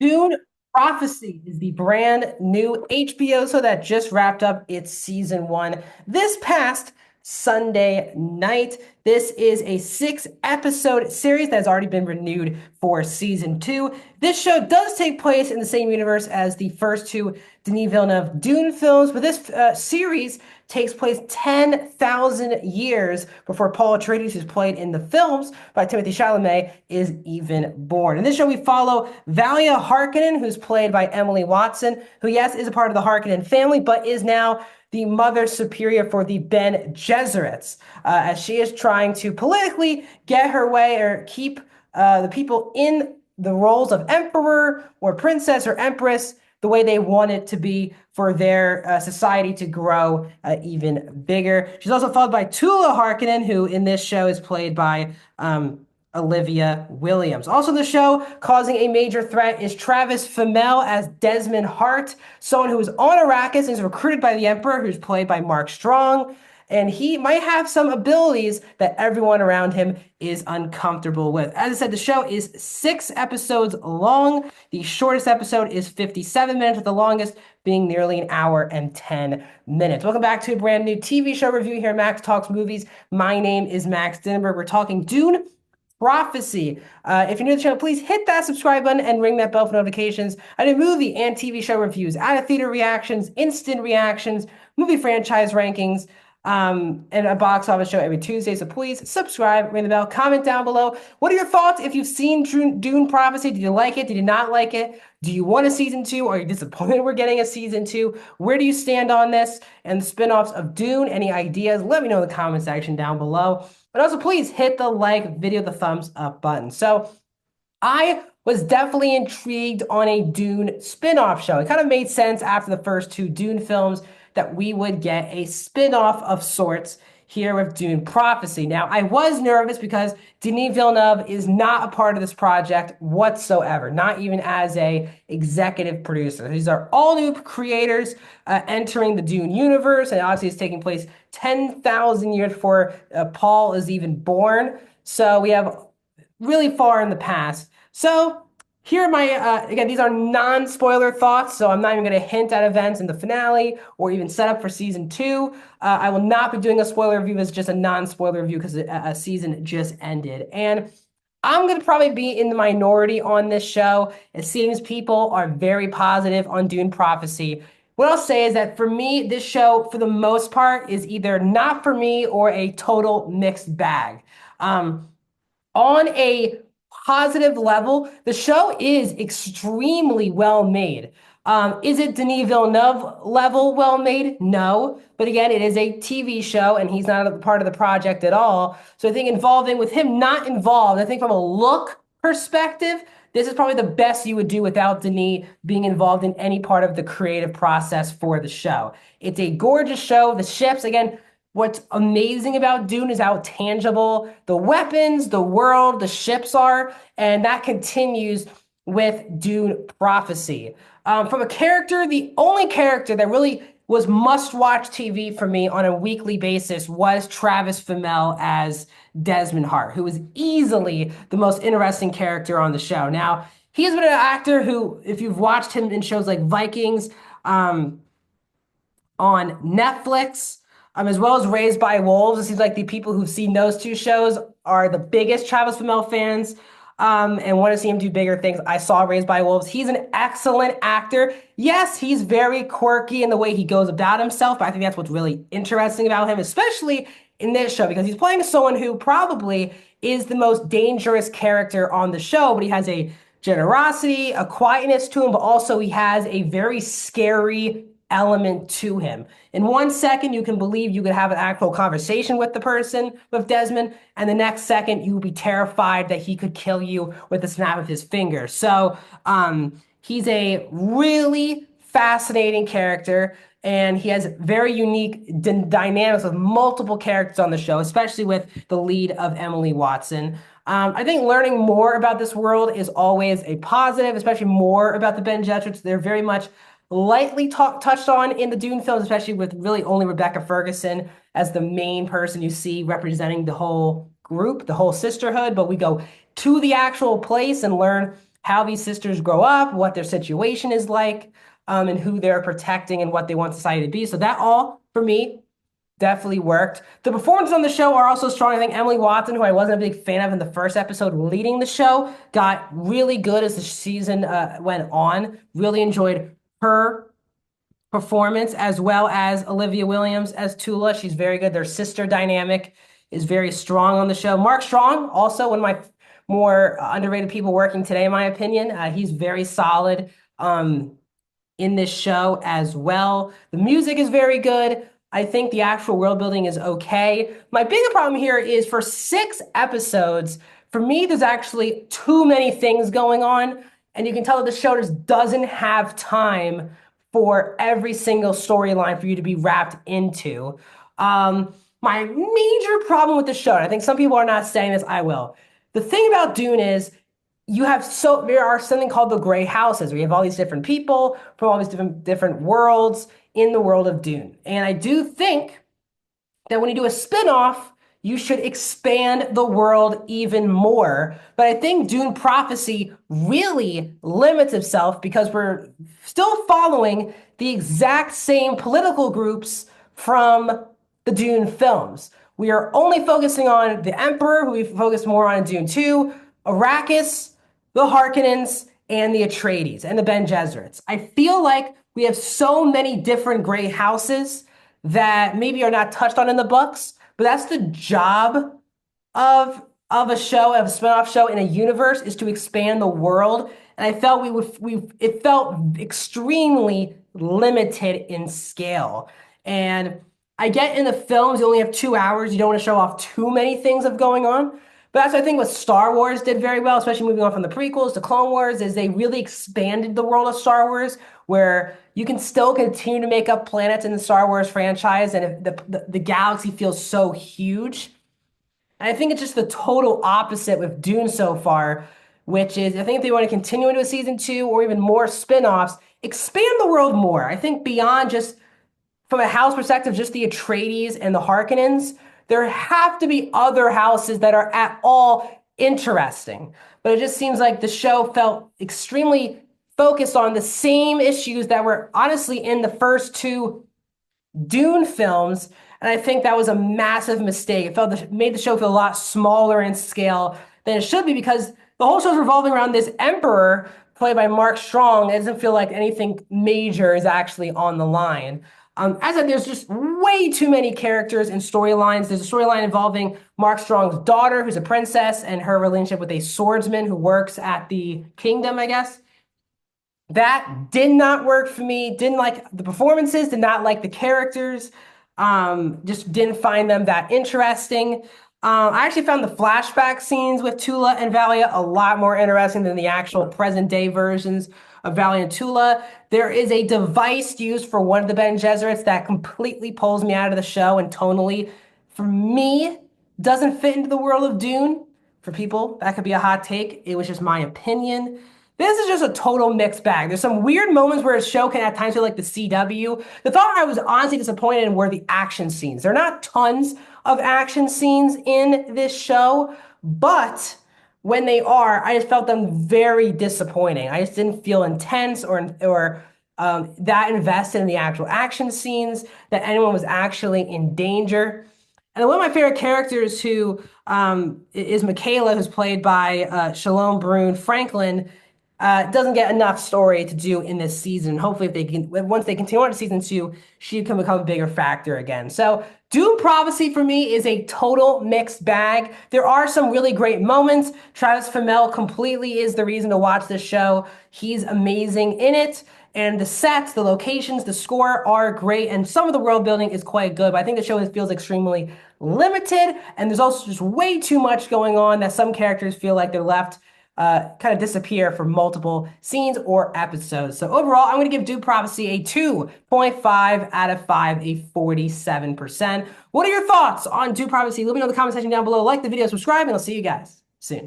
Dune Prophecy is the brand new HBO show that just wrapped up its season one this past Sunday night. This is a 6 episode series that has already been renewed for season two. This show does take place in the same universe as the first two Denis Villeneuve Dune films, but this series takes place 10,000 years before Paul Atreides, who's played in the films by Timothée Chalamet, is even born. In this show, we follow Valia Harkonnen, who's played by Emily Watson, who, yes, is a part of the Harkonnen family, but is now the mother superior for the Bene Gesserits, as she is trying to politically get her way or keep the people in the roles of emperor or princess or empress the way they want it to be for their society to grow even bigger. She's also followed by Tula Harkonnen, who in this show is played by Olivia Williams. Also in the show, causing a major threat is Travis Fimmel as Desmond Hart, someone who is on Arrakis and is recruited by the Emperor, who's played by Mark Strong. And he might have some abilities that everyone around him is uncomfortable with. As I said, the show is 6 episodes long. The shortest episode is 57 minutes, with the longest being nearly an hour and 10 minutes. Welcome back to a brand new TV show review here at Max Talks Movies. My name is Max Dinenberg. We're talking Dune Prophecy. If you're new to the channel, please hit that subscribe button and ring that bell for notifications. I do movie and TV show reviews, out-of-theater reactions, instant reactions, movie franchise rankings, and a box office show every Tuesday. So please subscribe, ring the bell, comment down below. What are your thoughts if you've seen Dune Prophecy? Did you like it? Did you not like it? Do you want a season two? Are you disappointed we're getting a season two? Where do you stand on this and the spin-offs of Dune? Any ideas? Let me know in the comment section down below. But also, please hit the like video, the thumbs up button. So I was definitely intrigued on a Dune spin-off show. It kind of made sense after the first two Dune films that we would get a spin-off of sorts here with Dune Prophecy. Now, I was nervous because Denis Villeneuve is not a part of this project whatsoever, not even as a executive producer. These are all new creators entering the Dune universe, and obviously it's taking place 10,000 years before Paul is even born. So we have really far in the past. So here are my, again, these are non-spoiler thoughts, so I'm not even going to hint at events in the finale or even set up for season two. I will not be doing a spoiler review. It's just a non-spoiler review because a season just ended. And I'm going to probably be in the minority on this show. It seems people are very positive on Dune Prophecy. What I'll say is that for me, this show, for the most part, is either not for me or a total mixed bag. On a positive level, the show is extremely well made. Is it Denis Villeneuve level well made? No. But again, it is a TV show and he's not a part of the project at all. So I think involving with him not involved, I think from a look perspective, this is probably the best you would do without Denis being involved in any part of the creative process for the show. It's a gorgeous show. The ships, again, what's amazing about Dune is how tangible the weapons, the world, the ships are, and that continues with Dune Prophecy. From a character, the only character that really was must-watch TV for me on a weekly basis was Travis Fimmel as Desmond Hart, who was easily the most interesting character on the show. Now, he's been an actor who, if you've watched him in shows like Vikings, on Netflix, as well as Raised by Wolves. It seems like the people who've seen those two shows are the biggest Travis Fimmel fans and want to see him do bigger things. I saw Raised by Wolves. He's an excellent actor. Yes, he's very quirky in the way he goes about himself, but I think that's what's really interesting about him, especially in this show, because he's playing someone who probably is the most dangerous character on the show, but he has a generosity, a quietness to him, but also he has a very scary element to him. In 1 second, you can believe you could have an actual conversation with the person, with Desmond, and the next second, you will be terrified that he could kill you with a snap of his finger. So he's a really fascinating character, and he has very unique dynamics with multiple characters on the show, especially with the lead of Emily Watson. I think learning more about this world is always a positive, especially more about the Bene Gesserits. They're very much lightly touched on in the Dune films, especially with really only Rebecca Ferguson as the main person you see representing the whole group, the whole sisterhood. But we go to the actual place and learn how these sisters grow up, what their situation is like, and who they're protecting and what they want society to be. So that all, for me, definitely worked. The performances on the show are also strong. I think Emily Watson, who I wasn't a big fan of in the first episode, leading the show, got really good as the season went on. Really enjoyed her performance, as well as Olivia Williams as Tula. She's very good. Their sister dynamic is very strong on the show. Mark Strong, also one of my more underrated people working today, in my opinion. He's very solid in this show as well. The music is very good. I think the actual world building is okay. My bigger problem here is for 6 episodes, for me, there's actually too many things going on. And you can tell that the show just doesn't have time for every single storyline for you to be wrapped into. My major problem with the show, and I think some people are not saying this, I will. The thing about Dune is there are something called the gray houses. We have all these different people from all these different worlds in the world of Dune. And I do think that when you do a spin-off, you should expand the world even more. But I think Dune Prophecy really limits itself because we're still following the exact same political groups from the Dune films. We are only focusing on the Emperor, who we focused more on in Dune 2, Arrakis, the Harkonnens, and the Atreides, and the Bene Gesserits. I feel like we have so many different gray houses that maybe are not touched on in the books, but that's the job of a show, of a spinoff show in a universe, is to expand the world. And I felt it felt extremely limited in scale. And I get in the films, you only have 2 hours. You don't want to show off too many things of going on. But that's what I think what Star Wars did very well, especially moving on from the prequels to Clone Wars, is they really expanded the world of Star Wars, where you can still continue to make up planets in the Star Wars franchise, and the galaxy feels so huge. And I think it's just the total opposite with Dune so far, which is I think if they want to continue into a season 2 or even more spin-offs, expand the world more. I think beyond just from a house perspective, just the Atreides and the Harkonnens, there have to be other houses that are at all interesting. But it just seems like the show felt extremely focused on the same issues that were honestly in the first 2 Dune films. And I think that was a massive mistake. It made the show feel a lot smaller in scale than it should be, because the whole show's revolving around this emperor played by Mark Strong. It doesn't feel like anything major is actually on the line. As I said, there's just way too many characters and storylines. There's a storyline involving Mark Strong's daughter, who's a princess, and her relationship with a swordsman who works at the kingdom, I guess. That did not work for me. Didn't like the performances, did not like the characters. Just didn't find them that interesting. I actually found the flashback scenes with Tula and Valia a lot more interesting than the actual present day versions of Valia and Tula. There is a device used for one of the Bene Gesserits that completely pulls me out of the show and tonally, for me, doesn't fit into the world of Dune. For people, that could be a hot take. It was just my opinion. This is just a total mixed bag. There's some weird moments where a show can at times feel like the CW. The thought I was honestly disappointed in were the action scenes. There are not tons of action scenes in this show, but when they are, I just felt them very disappointing. I just didn't feel intense or that invested in the actual action scenes, that anyone was actually in danger. And one of my favorite characters, who is Michaela, who's played by Shalom Brune Franklin, doesn't get enough story to do in this season. Hopefully, if they can, once they continue on to season 2, she can become a bigger factor again. So, Dune Prophecy for me is a total mixed bag. There are some really great moments. Travis Fimmel completely is the reason to watch this show. He's amazing in it. And the sets, the locations, the score are great. And some of the world building is quite good. But I think the show feels extremely limited. And there's also just way too much going on that some characters feel like they're left kind of disappear for multiple scenes or episodes. So overall, I'm going to give Dune Prophecy a 2.5 out of 5, a 47%. What are your thoughts on Dune Prophecy? Let me know in the comment section down below. Like the video, subscribe, and I'll see you guys soon.